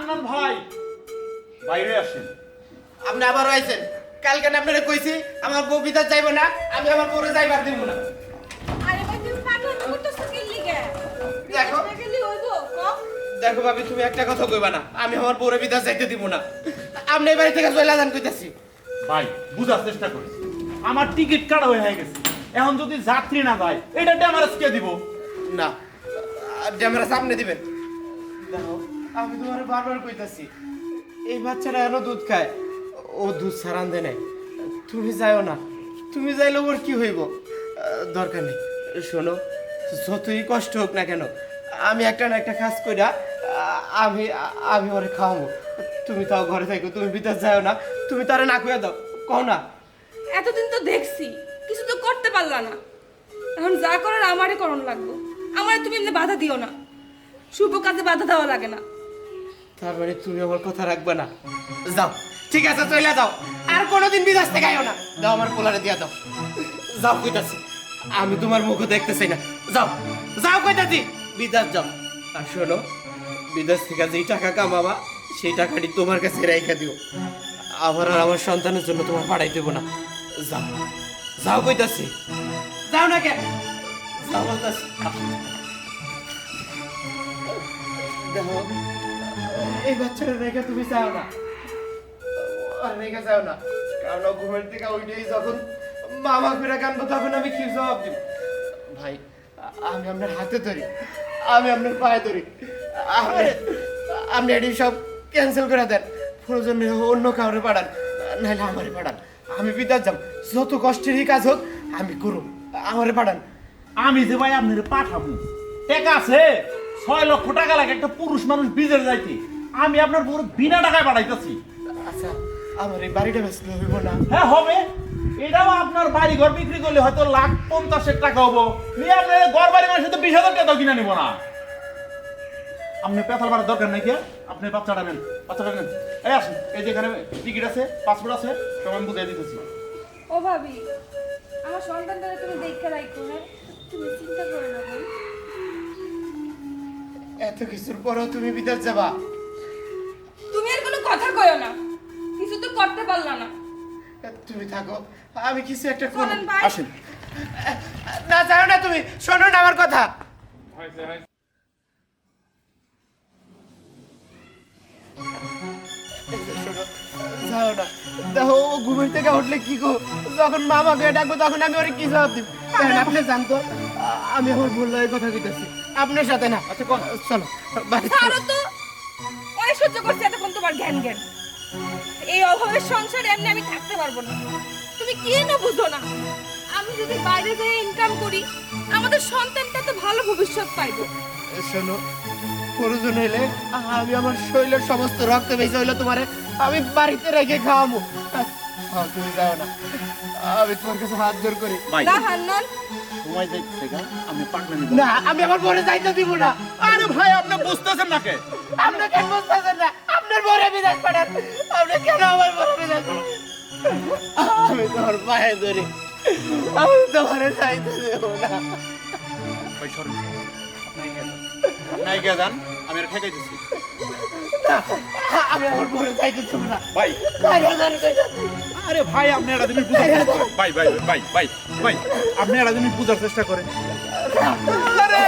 হান্নান ভাই বাইরে আসেন। আপনি আবার আইছেন। কালকে না আপনারে কইছি আমার বউ বিদাত যাইব না, আমি আমার বউরে যাইবার দিব না। আরে ভাই তুমি পাগল করতেছো কি লিগে? দেখো। গেলি হইবো কম। দেখো ভাবি, তুমি একটা কথা কইবা না, আমি আমার বউরে বিদাত যাইতে দিব না। আপনি এই বাড়ি থেকে চলে যান কইতাছি। ভাই বুঝার চেষ্টা করেছি, আমার টিকিট কাটা হয়ে গেছে, এখন যদি যাত্রী না যায় এটা ড্যামারেজ কে দিব? না, ক্যামেরা সামনে দিবেন। দেখো, আমি তোমারে বারবার কইতাছি, এই বাচ্চাটা এখনো দুধ খায়, ও দুধ ছাড়ান দেয় নাই। তুমি যাইও না, তুমি যাইলে ওর কি হইব? দরকার নেই। শোনো, যতই কষ্ট হোক না কেন, আমি একটা না একটা কাজ কইরা আমি আমি ওরে খাওয়াবো। তুমি তাও ঘরে থাকো, তুমি ভিতর যাও না, তুমি তারে না কইয়া দাও, কও না। এতদিন তো দেখছি কিছু তো করতে পারলা না, এখন যা করার আমারে করণ লাগবে। আমারে তুমি এমনি বাধা দিও না, শুভ কাজে বাধা দেওয়া লাগে না। তার মানে তুমি আমার কথা রাখবে না? যাও, ঠিক আছে, চলে যাও, আর কোনোদিন বিদেশ থেকে আইও না। দাও আমার পোলারে দিয়া দাও। যাও কইতাছি, আমি তোমার মুখ দেখতে চাই না। যাও, যাও কইতাছি, বিদেশ যাও। আর শোনো, বিদেশ থেকে যেই টাকা কামাবা সেই টাকাটি তোমার কাছে রেখে দিও। আবার আর আমার সন্তানের জন্য তোমার পাঠাই দেবো না। যাও, যাও কইতাছি, যাও না কেন? যাও বলতাছি। দেখো, এই বাচ্চাটা রেখে তুমি চাও না, আর রেখে চাও না, কারণ ও ঘুমের থেকে উঠেই যখন মামা ফিরে কানবো তখন আমি কি জবাব দিব? ভাই, আমি আপনার হাতে ধরি, আমি আপনার পায়ে ধরি, আপনি এটি সব ক্যান্সেল করে দেন। প্রয়োজন অন্য কাউরে পাঠান, নাহলে আমারে পাঠান। আমি বিদাত যাব, যত কষ্টেরই কাজ হোক আমি করুম, আমারে পাঠান। আমি যে ভাই আপনার পাঠাবো, টাকা আছে 6 লক্ষ টাকা লাগে একটা পুরুষ মানুষ বিজের যাইতে, আমি আপনার পুরো বিনা টাকায় পাঠাইতেছি। আচ্ছা, আমার এই বাড়িটা বেচতে হইব না? হ্যাঁ হবে, এটাও আপনার বাড়ি ঘর বিক্রি করলে হয়তো 1,50,000 টাকা হবো, নিয়ে আপনার ঘর বাড়ি মানুষ তো 20,000 টাকা কিনে নিব না। আপনি পেছাল বাড়ার দরকার নাই, কি আপনি বাচ্চাটা নেন, বাচ্চাটা নেন। এই আসুন, এই যে এখানে টিকিট আছে, পাসপোর্ট আছে, সব আমি বুঝাই দিতেছি। ও ভাবি, আমার সন্তানটারে তুমি দেখে রাখো, হ্যাঁ? তুমি চিন্তা করো না বোন। এত কিছুর পরেও তুমি বিদেশ যাবা? তুমি আর কোনো কথা কইও না, কিছু তো করতে পারলা না। তুমি থাকো, আমি কিছু একটা করব। চলেন ভাই। আসেন। না, যাও না, তুমি শোনো না আমার কথা। শোনো, যাও না। দেখো, ও ঘুমের থেকে উঠলে কি গো, যখন মামাকে ডাকবো তখন আমি ওরে কি জবাব দিব? দেখেন, আপনি জানতো আমি আমার বললো এই কথা কইতেছি আপনার সাথে না। আচ্ছা, কোন চলো বাড়ি চলো। ছাড়ো তো, অনেক সহ্য করছি এতক্ষণ তোমার জ্ঞান জ্ঞান। এই অভাবের সংসারে এমনি আমি থাকতে পারবো না। তুমি কি না বুঝো না, আমি যদি বাইরে যেয়ে ইনকাম করি আমাদের সন্তানটা তো ভালো ভবিষ্যৎ পাইবো। শোনো, প্রয়োজন হইলে আমি আমার শরীরের সমস্ত রক্ত বেঁচে হইলে তোমারে আমি বাড়িতে রেখে খাওয়াবো। তুমি যাও না, আমি তোমার কাছে হাত জোর করি। ভাই না হান্নান, সময় যাইতেছে গা, আমি পাকনামি না, আমি আমার বরে যাইতে দিব না। আরে ভাই আপনি বুঝতেছেন না কে? আপনি কেন বুঝতেছেন না? আপনার বরে বিদেশ পাঠান, আপনি কেন আমার বরে বিদেশ পাঠান? আমি তোমার পায়ে ধরি, আমি তোমারে যাইতে দেব না। ভাই সরেন, আপনাই গিয়ে যান, আমি আর খেয়ে দিচ্ছি। না, আমি আমার বরে যাইতে দেব না। ভাই বাইরে যান কইতাছি। আরে ভাই আপনি একটা জিনিস বুঝার চেষ্টা করেন। ভাই ভাই ভাই ভাই ভাই আপনি একটা জিনিস বুঝার চেষ্টা করেন। আরে